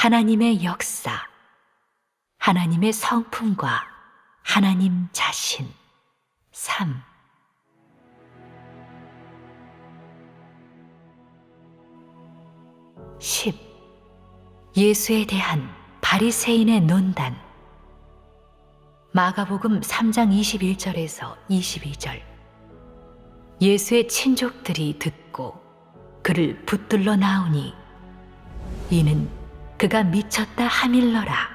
하나님의 역사, 하나님의 성품과 하나님 자신. 3. 예수에 대한 바리새인의 논단. 마가복음 3장 21절에서 22절. 예수의 친족들이 듣고 그를 붙들러 나오니 이는 그가 미쳤다 하밀러라.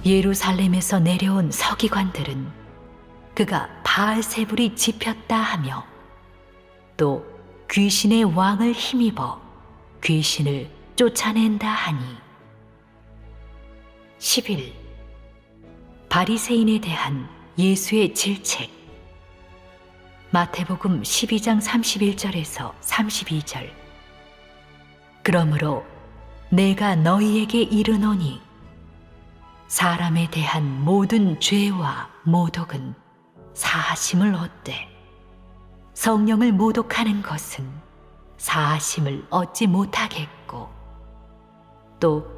예루살렘에서 내려온 서기관들은 그가 바알세불이 집혔다 하며 또 귀신의 왕을 힘입어 귀신을 쫓아낸다 하니. 11. 바리새인에 대한 예수의 질책. 마태복음 12장 31절에서 32절. 그러므로 내가 너희에게 이르노니 사람에 대한 모든 죄와 모독은 사하심을 얻되 성령을 모독하는 것은 사하심을 얻지 못하겠고 또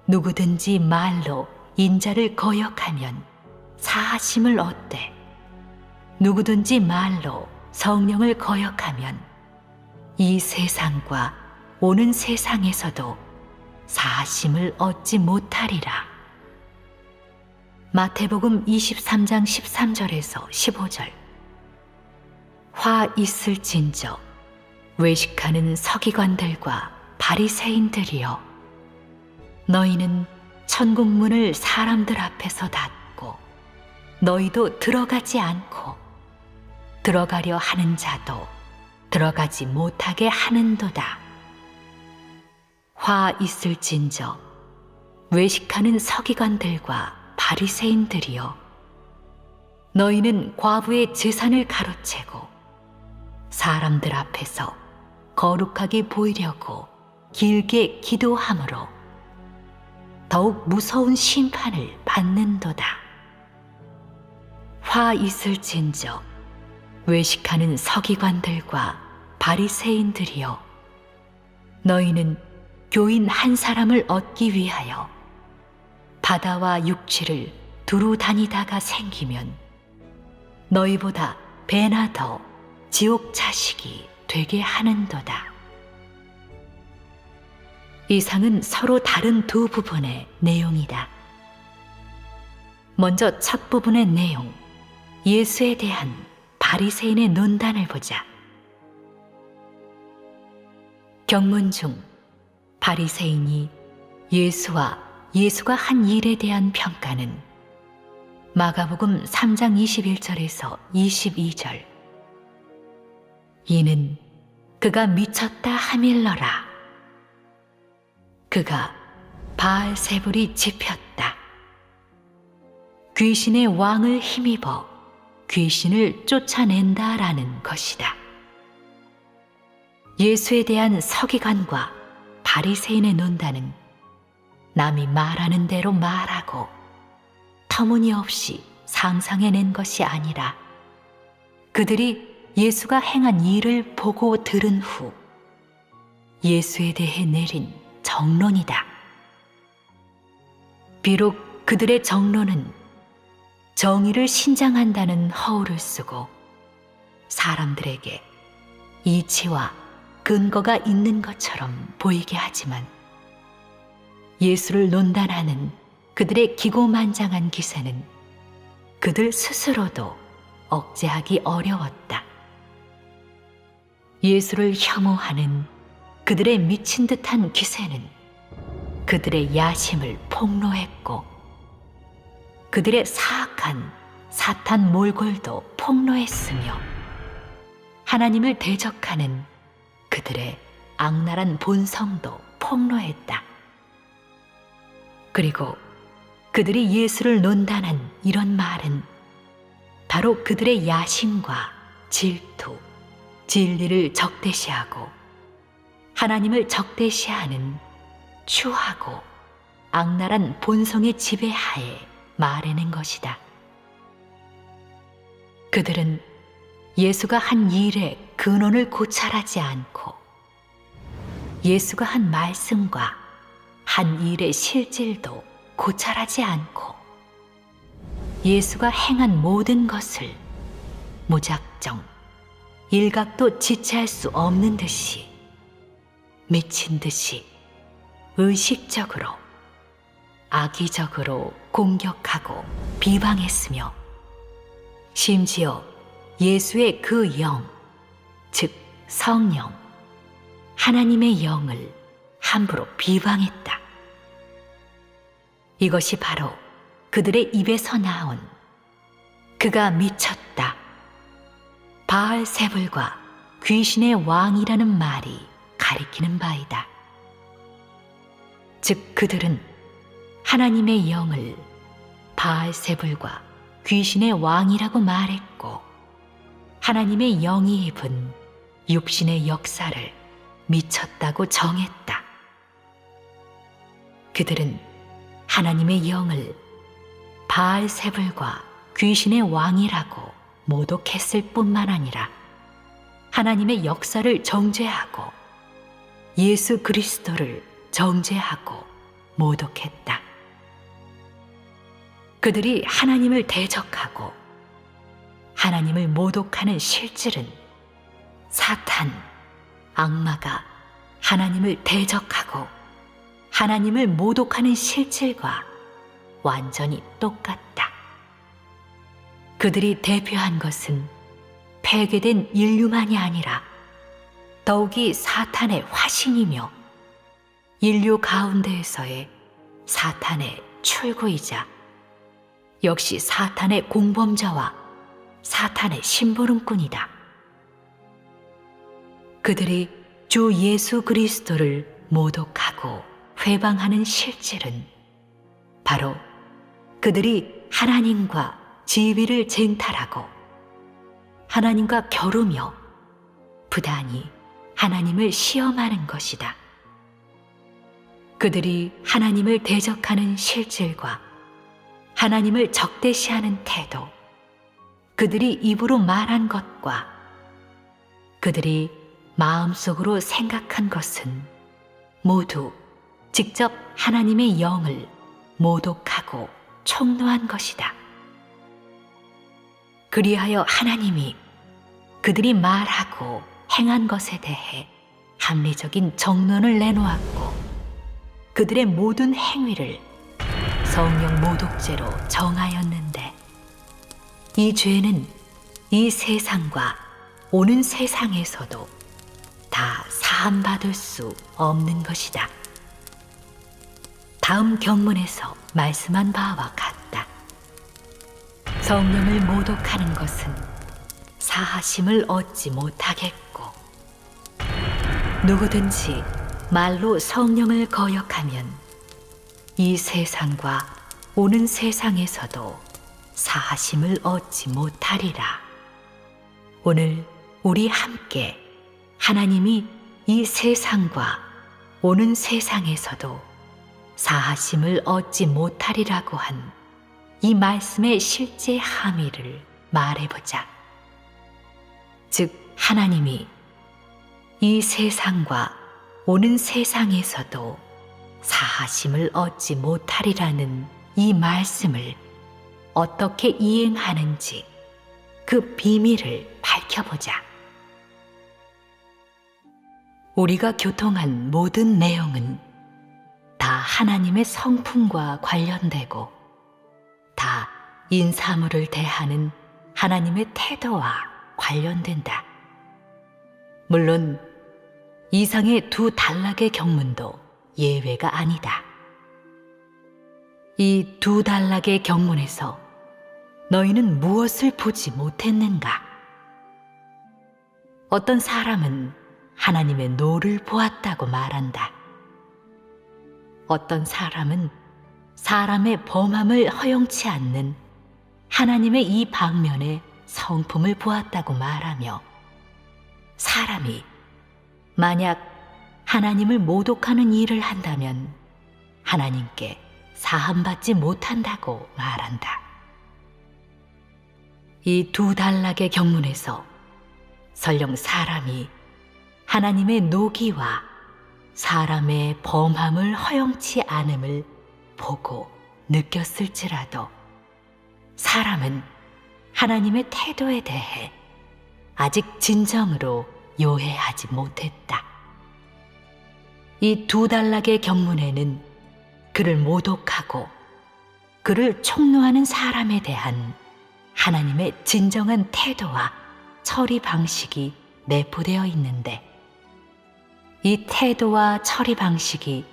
누구든지 말로 인자를 거역하면 사하심을 얻되 누구든지 말로 성령을 거역하면 이 세상과 오는 세상에서도 사하심을 얻지 못하리라. 마태복음 23장 13절에서 15절. 화 있을진저 외식하는 서기관들과 바리새인들이여, 너희는 천국문을 사람들 앞에서 닫고 너희도 들어가지 않고 들어가려 하는 자도 들어가지 못하게 하는도다. 화 있을진저 외식하는 서기관들과 바리새인들이여, 너희는 과부의 재산을 가로채고 사람들 앞에서 거룩하게 보이려고 길게 기도함으로 더욱 무서운 심판을 받는도다. 화 있을진저 외식하는 서기관들과 바리새인들이여, 너희는 교인 한 사람을 얻기 위하여 바다와 육지를 두루 다니다가 생기면 너희보다 배나 더 지옥 자식이 되게 하는도다. 이상은 서로 다른 두 부분의 내용이다. 먼저 첫 부분의 내용, 예수에 대한 바리새인의 논단을 보자. 경문 중 바리새인이 예수가 한 일에 대한 평가는 마가복음 3장 21절에서 22절. 이는 그가 미쳤다 하밀러라. 그가 바알세불이 집혔다. 귀신의 왕을 힘입어 귀신을 쫓아낸다라는 것이다. 예수에 대한 서기관과 바리새인의 논단은 남이 말하는 대로 말하고 터무니없이 상상해낸 것이 아니라 그들이 예수가 행한 일을 보고 들은 후 예수에 대해 내린 정론이다. 비록 그들의 정론은 정의를 신장한다는 허울을 쓰고 사람들에게 이치와 근거가 있는 것처럼 보이게 하지만 예수를 논단하는 그들의 기고만장한 기세는 그들 스스로도 억제하기 어려웠다. 예수를 혐오하는 그들의 미친 듯한 기세는 그들의 야심을 폭로했고 그들의 사악한 사탄 몰골도 폭로했으며 하나님을 대적하는 그들의 악랄한 본성도 폭로했다. 그리고 그들이 예수를 논단한 이런 말은 바로 그들의 야심과 질투, 진리를 적대시하고 하나님을 적대시하는 추하고 악랄한 본성의 지배하에 말해낸 것이다. 그들은 예수가 한 일의 근원을 고찰하지 않고 예수가 한 말씀과 한 일의 실질도 고찰하지 않고 예수가 행한 모든 것을 무작정 일각도 지체할 수 없는 듯이 미친 듯이 의식적으로 악의적으로 공격하고 비방했으며 심지어 예수의 그 영, 즉 성령, 하나님의 영을 함부로 비방했다. 이것이 바로 그들의 입에서 나온 그가 미쳤다, 바알세불과 귀신의 왕이라는 말이 가리키는 바이다. 즉 그들은 하나님의 영을 바알세불과 귀신의 왕이라고 말했고 하나님의 영이 입은 육신의 역사를 미쳤다고 정했다. 그들은 하나님의 영을 바알세불과 귀신의 왕이라고 모독했을 뿐만 아니라 하나님의 역사를 정죄하고 예수 그리스도를 정죄하고 모독했다. 그들이 하나님을 대적하고 하나님을 모독하는 실질은 사탄, 악마가 하나님을 대적하고 하나님을 모독하는 실질과 완전히 똑같다. 그들이 대표한 것은 폐괴된 인류만이 아니라 더욱이 사탄의 화신이며 인류 가운데에서의 사탄의 출구이자 역시 사탄의 공범자와 사탄의 심부름꾼이다. 그들이 주 예수 그리스도를 모독하고 회방하는 실질은 바로 그들이 하나님과 지위를 쟁탈하고 하나님과 겨루며 부단히 하나님을 시험하는 것이다. 그들이 하나님을 대적하는 실질과 하나님을 적대시하는 태도, 그들이 입으로 말한 것과 그들이 마음속으로 생각한 것은 모두 직접 하나님의 영을 모독하고 총노한 것이다. 그리하여 하나님이 그들이 말하고 행한 것에 대해 합리적인 정론을 내놓았고 그들의 모든 행위를 성령 모독죄로 정하였는데 이 죄는 이 세상과 오는 세상에서도 다 사함받을 수 없는 것이다. 다음 경문에서 말씀한 바와 같다. 성령을 모독하는 것은 사하심을 얻지 못하겠고 누구든지 말로 성령을 거역하면 이 세상과 오는 세상에서도 사하심을 얻지 못하리라. 오늘 우리 함께 하나님이 이 세상과 오는 세상에서도 사하심을 얻지 못하리라고 한 이 말씀의 실제 함의를 말해보자. 즉 하나님이 이 세상과 오는 세상에서도 사하심을 얻지 못하리라는 이 말씀을 어떻게 이행하는지 그 비밀을 밝혀보자. 우리가 교통한 모든 내용은 다 하나님의 성품과 관련되고 다 인사물을 대하는 하나님의 태도와 관련된다. 물론 이상의 두 단락의 경문도 예외가 아니다. 이 두 단락의 경문에서 너희는 무엇을 보지 못했는가? 어떤 사람은 하나님의 노를 보았다고 말한다. 어떤 사람은 사람의 범함을 허용치 않는 하나님의 이 방면의 성품을 보았다고 말하며 사람이 만약 하나님을 모독하는 일을 한다면 하나님께 사함받지 못한다고 말한다. 이 두 단락의 경문에서 설령 사람이 하나님의 노기와 사람의 범함을 허용치 않음을 보고 느꼈을지라도 사람은 하나님의 태도에 대해 아직 진정으로 요해하지 못했다. 이 두 단락의 경문에는 그를 모독하고 그를 총노하는 사람에 대한 하나님의 진정한 태도와 처리 방식이 내포되어 있는데, 이 태도와 처리 방식이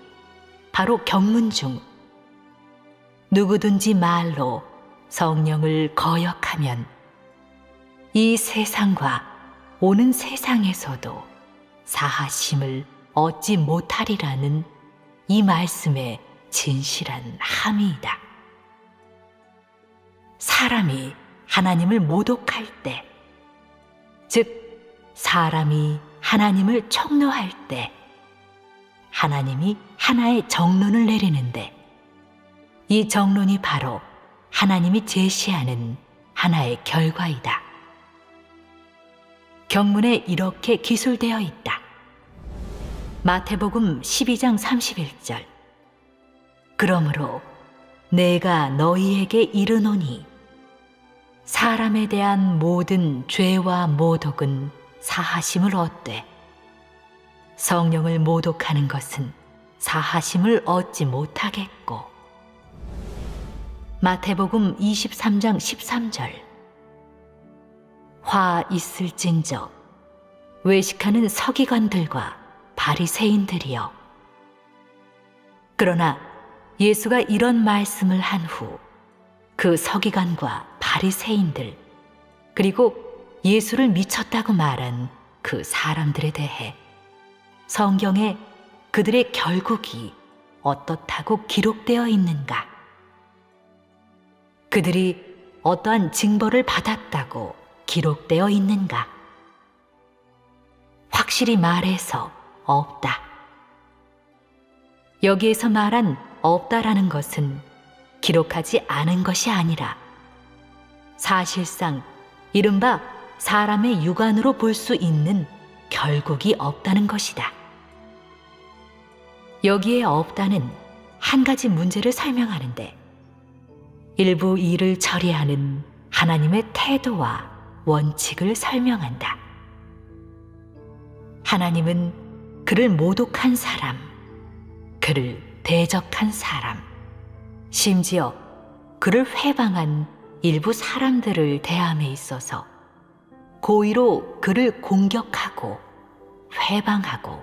바로 경문 중 누구든지 말로 성령을 거역하면 이 세상과 오는 세상에서도 사하심을 얻지 못하리라는 이 말씀의 진실한 함의이다. 사람이 하나님을 모독할 때, 즉 사람이 하나님을 총노할 때 하나님이 하나의 정론을 내리는데, 이 정론이 바로 하나님이 제시하는 하나의 결과이다. 경문에 이렇게 기술되어 있다. 마태복음 12장 31절. 그러므로 내가 너희에게 이르노니 사람에 대한 모든 죄와 모독은 사하심을 얻되 성령을 모독하는 것은 사하심을 얻지 못하겠고. 마태복음 23장 13절. 화 있을진저 외식하는 서기관들과 바리새인들이여. 그러나 예수가 이런 말씀을 한 후 그 서기관과 바리새인들, 그리고 예수를 미쳤다고 말한 그 사람들에 대해 성경에 그들의 결국이 어떻다고 기록되어 있는가? 그들이 어떠한 징벌을 받았다고 기록되어 있는가? 확실히 말해서 없다. 여기에서 말한 없다라는 것은 기록하지 않은 것이 아니라 사실상 이른바 사람의 육안으로 볼 수 있는 결국이 없다는 것이다. 여기에 없다는 한 가지 문제를 설명하는데, 일부 일을 처리하는 하나님의 태도와 원칙을 설명한다. 하나님은 그를 모독한 사람, 그를 대적한 사람, 심지어 그를 회방한 일부 사람들을 대함에 있어서 고의로 그를 공격하고 회방하고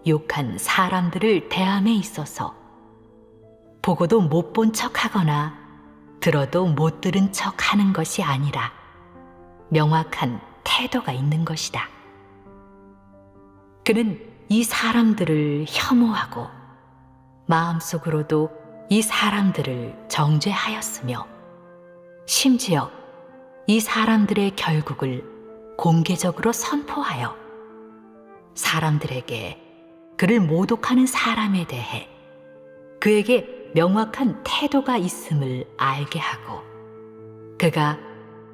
욕한 사람들을 대함에 있어서 보고도 못 본 척하거나 들어도 못 들은 척하는 것이 아니라 명확한 태도가 있는 것이다. 그는 이 사람들을 혐오하고 마음속으로도 이 사람들을 정죄하였으며, 심지어 이 사람들의 결국을 공개적으로 선포하여 사람들에게 그를 모독하는 사람에 대해 그에게 명확한 태도가 있음을 알게 하고, 그가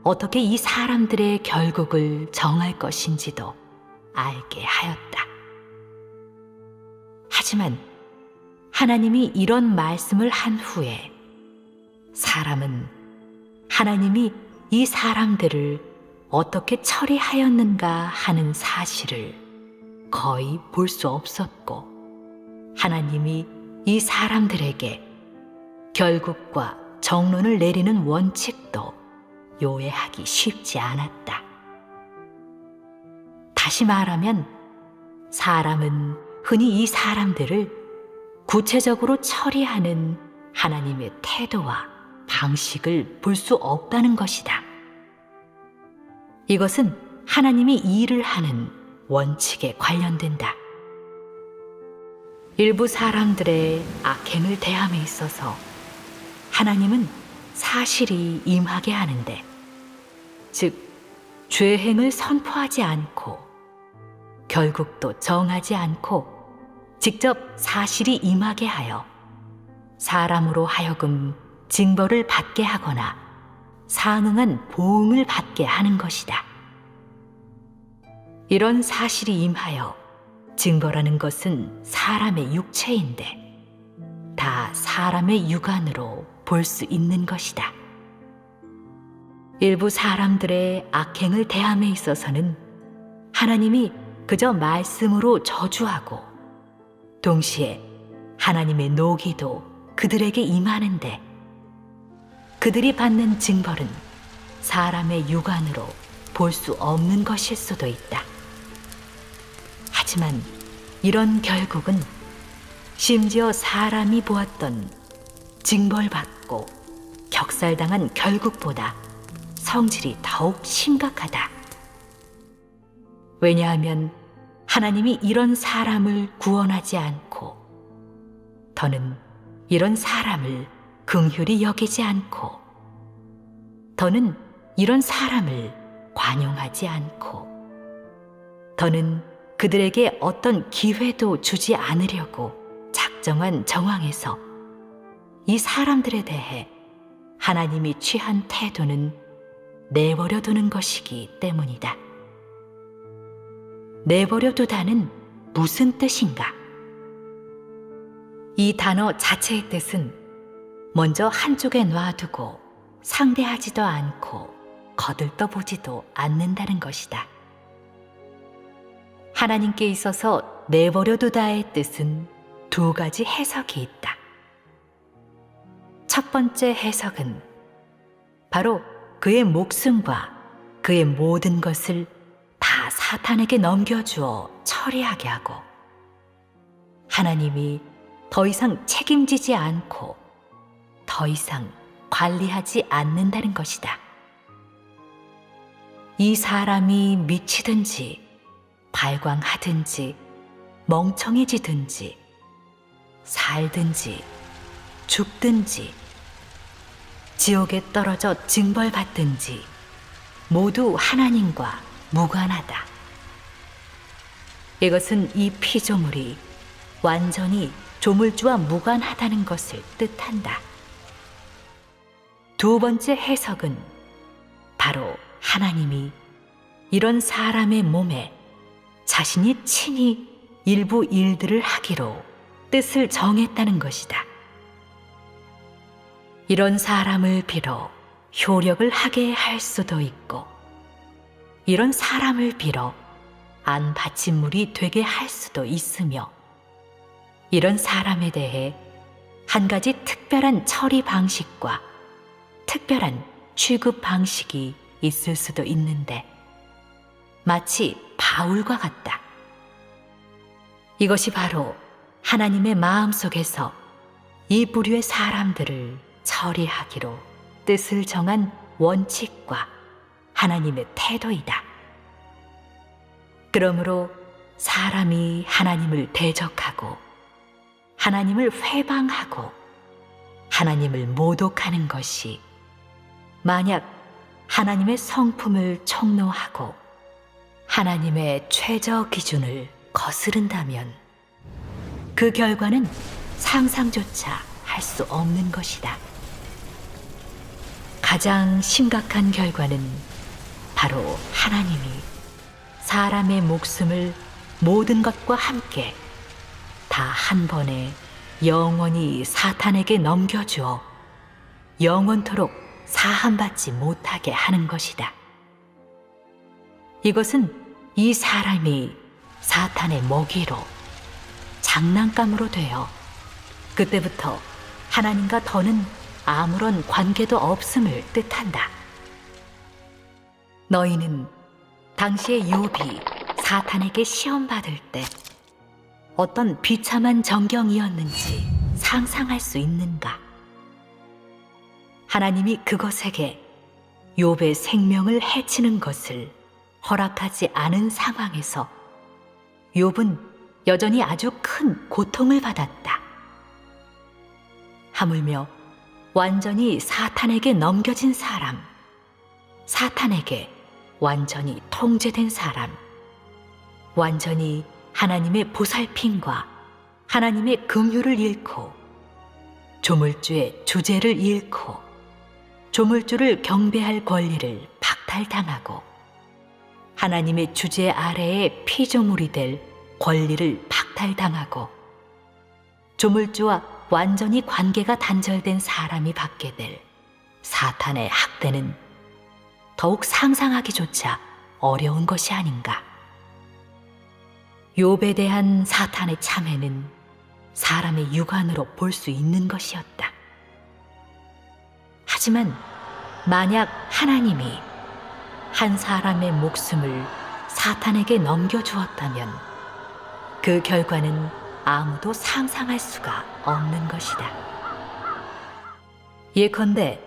어떻게 이 사람들의 결국을 정할 것인지도 알게 하였다. 하지만 하나님이 이런 말씀을 한 후에 사람은 하나님이 이 사람들을 어떻게 처리하였는가 하는 사실을 거의 볼 수 없었고, 하나님이 이 사람들에게 결국과 정론을 내리는 원칙도 요해하기 쉽지 않았다. 다시 말하면 사람은 흔히 이 사람들을 구체적으로 처리하는 하나님의 태도와 방식을 볼 수 없다는 것이다. 이것은 하나님이 일을 하는 원칙에 관련된다. 일부 사람들의 악행을 대함에 있어서 하나님은 사실이 임하게 하는데, 즉 죄행을 선포하지 않고 결국도 정하지 않고 직접 사실이 임하게 하여 사람으로 하여금 징벌을 받게 하거나 상응한 보응을 받게 하는 것이다. 이런 사실이 임하여 징벌하는 것은 사람의 육체인데 다 사람의 육안으로 볼 수 있는 것이다. 일부 사람들의 악행을 대함에 있어서는 하나님이 그저 말씀으로 저주하고 동시에 하나님의 노기도 그들에게 임하는데 그들이 받는 징벌은 사람의 육안으로 볼 수 없는 것일 수도 있다. 하지만 이런 결국은 심지어 사람이 보았던 징벌받고 격살당한 결국보다 성질이 더욱 심각하다. 왜냐하면 하나님이 이런 사람을 구원하지 않고 더는 이런 사람을 긍휼히 여기지 않고 더는 이런 사람을 관용하지 않고 더는 그들에게 어떤 기회도 주지 않으려고 작정한 정황에서 이 사람들에 대해 하나님이 취한 태도는 내버려 두는 것이기 때문이다. 내버려 두다는 무슨 뜻인가? 이 단어 자체의 뜻은 먼저 한쪽에 놔두고 상대하지도 않고 거들떠보지도 않는다는 것이다. 하나님께 있어서 내버려 두다의 뜻은 두 가지 해석이 있다. 첫 번째 해석은 바로 그의 목숨과 그의 모든 것을 다 사탄에게 넘겨주어 처리하게 하고 하나님이 더 이상 책임지지 않고 더 이상 관리하지 않는다는 것이다. 이 사람이 미치든지 발광하든지 멍청해지든지 살든지 죽든지 지옥에 떨어져 징벌받든지 모두 하나님과 무관하다. 이것은 이 피조물이 완전히 조물주와 무관하다는 것을 뜻한다. 두 번째 해석은 바로 하나님이 이런 사람의 몸에 자신이 친히 일부 일들을 하기로 뜻을 정했다는 것이다. 이런 사람을 빌어 효력을 하게 할 수도 있고 이런 사람을 빌어 안 바친 물이 되게 할 수도 있으며 이런 사람에 대해 한 가지 특별한 처리 방식과 특별한 취급 방식이 있을 수도 있는데 마치 바울과 같다. 이것이 바로 하나님의 마음속에서 이 부류의 사람들을 처리하기로 뜻을 정한 원칙과 하나님의 태도이다. 그러므로 사람이 하나님을 대적하고 하나님을 회방하고 하나님을 모독하는 것이 만약 하나님의 성품을 총노하고 하나님의 최저 기준을 거스른다면 그 결과는 상상조차 할 수 없는 것이다. 가장 심각한 결과는 바로 하나님이 사람의 목숨을 모든 것과 함께 다 한 번에 영원히 사탄에게 넘겨주어 영원토록 사함받지 못하게 하는 것이다. 이것은 이 사람이 사탄의 먹이로 장난감으로 되어 그때부터 하나님과 더는 아무런 관계도 없음을 뜻한다. 너희는 당시에 욥이 사탄에게 시험받을 때 어떤 비참한 정경이었는지 상상할 수 있는가? 하나님이 그것에게 욥의 생명을 해치는 것을 허락하지 않은 상황에서 욥은 여전히 아주 큰 고통을 받았다. 하물며 완전히 사탄에게 넘겨진 사람, 사탄에게 완전히 통제된 사람, 완전히 하나님의 보살핌과 하나님의 긍휼을 잃고 조물주의 주제를 잃고 조물주를 경배할 권리를 박탈당하고 하나님의 주제 아래에 피조물이 될 권리를 박탈당하고 조물주와 완전히 관계가 단절된 사람이 받게 될 사탄의 학대는 더욱 상상하기조차 어려운 것이 아닌가. 욥에 대한 사탄의 참회는 사람의 육안으로 볼 수 있는 것이었다. 하지만 만약 하나님이 한 사람의 목숨을 사탄에게 넘겨주었다면 그 결과는 아무도 상상할 수가 없는 것이다. 예컨대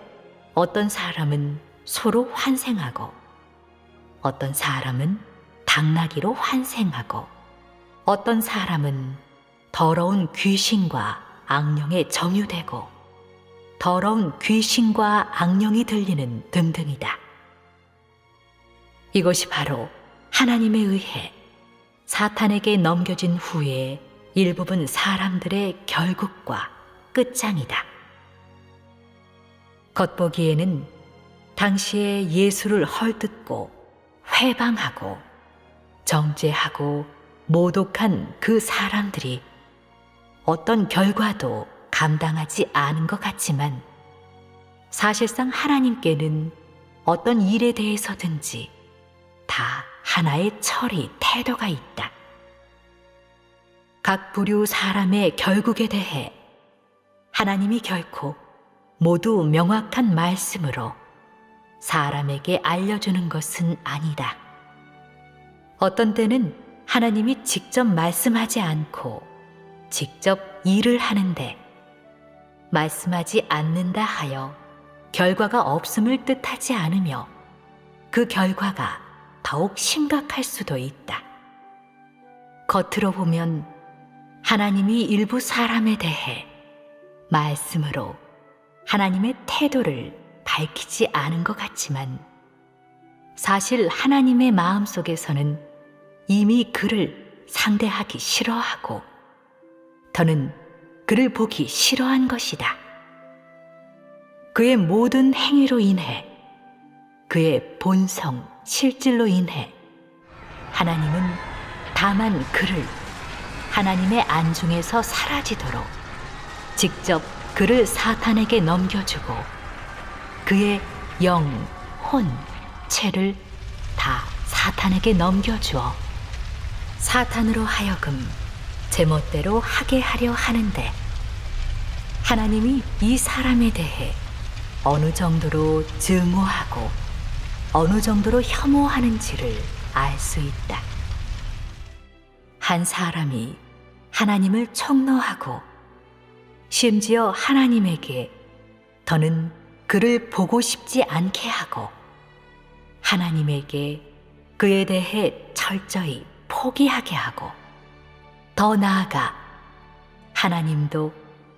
어떤 사람은 소로 환생하고 어떤 사람은 당나귀로 환생하고 어떤 사람은 더러운 귀신과 악령에 정유되고 더러운 귀신과 악령이 들리는 등등이다. 이것이 바로 하나님에 의해 사탄에게 넘겨진 후에 일부분 사람들의 결국과 끝장이다. 겉보기에는 당시에 예수를 헐뜯고 회방하고 정죄하고 모독한 그 사람들이 어떤 결과도 감당하지 않은 것 같지만 사실상 하나님께는 어떤 일에 대해서든지 다 하나의 처리, 태도가 있다. 각 부류 사람의 결국에 대해 하나님이 결코 모두 명확한 말씀으로 사람에게 알려주는 것은 아니다. 어떤 때는 하나님이 직접 말씀하지 않고 직접 일을 하는데 말씀하지 않는다 하여 결과가 없음을 뜻하지 않으며 그 결과가 더욱 심각할 수도 있다. 겉으로 보면 하나님이 일부 사람에 대해 말씀으로 하나님의 태도를 밝히지 않은 것 같지만 사실 하나님의 마음속에서는 이미 그를 상대하기 싫어하고 더는 그를 보기 싫어한 것이다. 그의 모든 행위로 인해 그의 본성, 실질로 인해 하나님은 다만 그를 하나님의 안중에서 사라지도록 직접 그를 사탄에게 넘겨주고 그의 영, 혼, 체를 다 사탄에게 넘겨주어 사탄으로 하여금 제멋대로 하게 하려 하는데 하나님이 이 사람에 대해 어느 정도로 증오하고 어느 정도로 혐오하는지를 알 수 있다. 한 사람이 하나님을 총노하고 심지어 하나님에게 더는 그를 보고 싶지 않게 하고 하나님에게 그에 대해 철저히 포기하게 하고 더 나아가 하나님도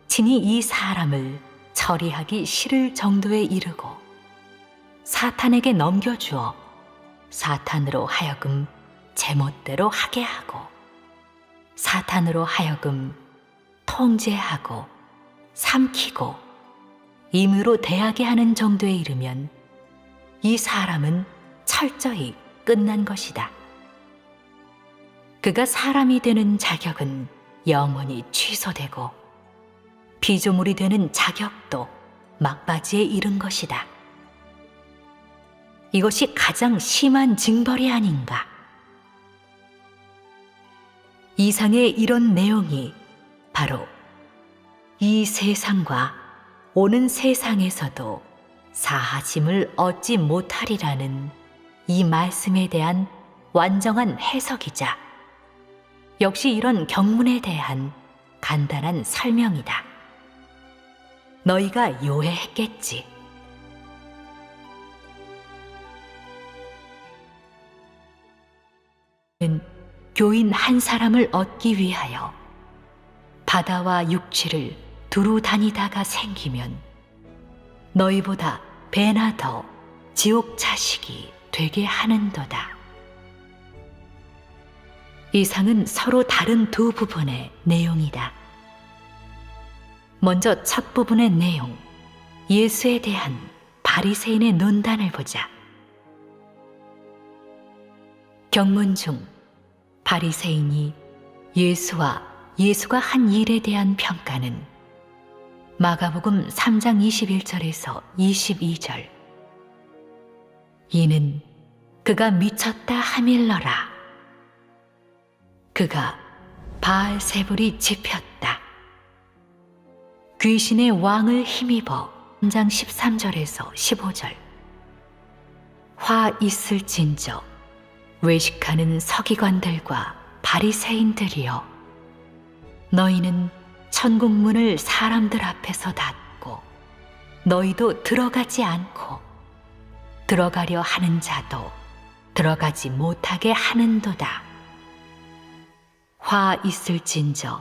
친히 이 사람을 처리하기 싫을 정도에 이르고 사탄에게 넘겨주어 사탄으로 하여금 제멋대로 하게 하고 사탄으로 하여금 통제하고 삼키고 임의로 대하게 하는 정도에 이르면 이 사람은 철저히 끝난 것이다. 그가 사람이 되는 자격은 영원히 취소되고 피조물이 되는 자격도 막바지에 이른 것이다. 이것이 가장 심한 징벌이 아닌가. 이상의 이런 내용이 바로 이 세상과 오는 세상에서도 사하심을 얻지 못하리라는 이 말씀에 대한 완전한 해석이자 역시 이런 경문에 대한 간단한 설명이다. 너희가 요해했겠지. 교인 한 사람을 얻기 위하여 바다와 육지를 두루 다니다가 생기면 너희보다 배나 더 지옥 자식이 되게 하는도다. 이상은 서로 다른 두 부분의 내용이다. 먼저 첫 부분의 내용, 예수에 대한 바리새인의 논단을 보자. 경문 중 바리새인이 예수와 예수가 한 일에 대한 평가는 마가복음 3장 21절에서 22절. 이는 그가 미쳤다 하밀러라. 그가 바알세불이 짚혔다. 귀신의 왕을 힘입어 3장 13절에서 15절. 화 있을진저 외식하는 서기관들과 바리새인들이여, 너희는 천국문을 사람들 앞에서 닫고 너희도 들어가지 않고 들어가려 하는 자도 들어가지 못하게 하는도다. 화 있을진저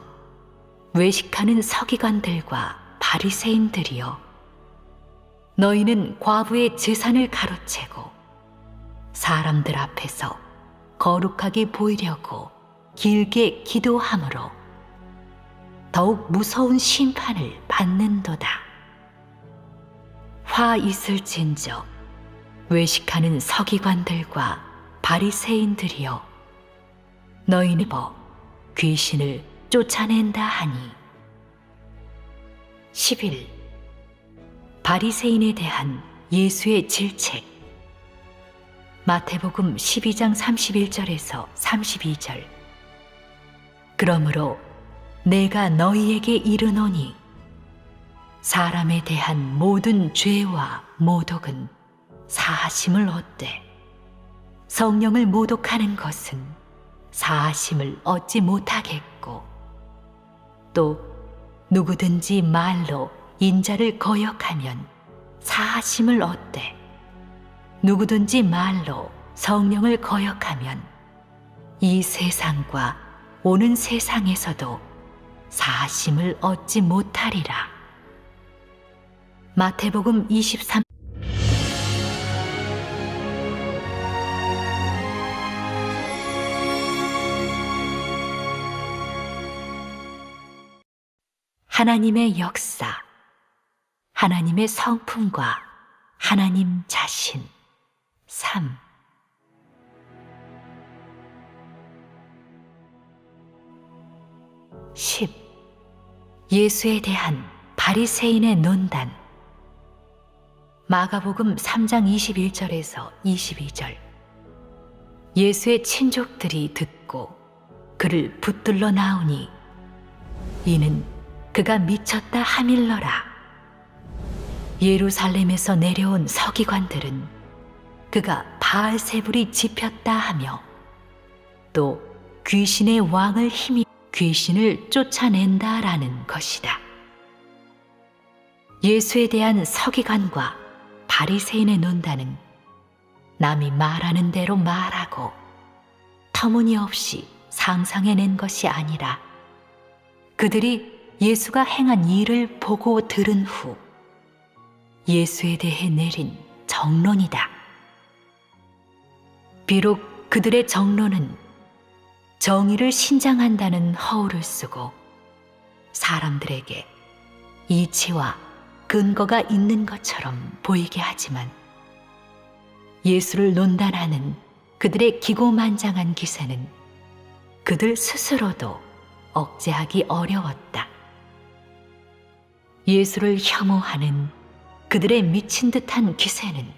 외식하는 서기관들과 바리새인들이여, 너희는 과부의 재산을 가로채고 사람들 앞에서 거룩하게 보이려고 길게 기도함으로 더욱 무서운 심판을 받는도다. 화 있을진저 외식하는 서기관들과 바리새인들이여, 너희는 귀신을 쫓아낸다 하니. 11. 바리새인에 대한 예수의 질책. 마태복음 12장 31절에서 32절. 그러므로 내가 너희에게 이르노니 사람에 대한 모든 죄와 모독은 사하심을 얻되 성령을 모독하는 것은 사하심을 얻지 못하겠고, 또 누구든지 말로 인자를 거역하면 사하심을 얻되 누구든지 말로 성령을 거역하면 이 세상과 오는 세상에서도 사하심을 얻지 못하리라. 마태복음 23. 하나님의 역사, 하나님의 성품과 하나님 자신. 3. 예수에 대한 바리새인의 논단. 마가복음 3장 21절에서 22절. 예수의 친족들이 듣고 그를 붙들러 나오니 이는 그가 미쳤다 하밀러라. 예루살렘에서 내려온 서기관들은 그가 바알세불이 짚혔다 하며 또 귀신의 왕을 힘입어 귀신을 쫓아낸다라는 것이다. 예수에 대한 서기관과 바리새인의 논단은 남이 말하는 대로 말하고 터무니없이 상상해낸 것이 아니라 그들이 예수가 행한 일을 보고 들은 후 예수에 대해 내린 정론이다. 비록 그들의 정론은 정의를 신장한다는 허울을 쓰고 사람들에게 이치와 근거가 있는 것처럼 보이게 하지만 예수를 논단하는 그들의 기고만장한 기세는 그들 스스로도 억제하기 어려웠다. 예수를 혐오하는 그들의 미친 듯한 기세는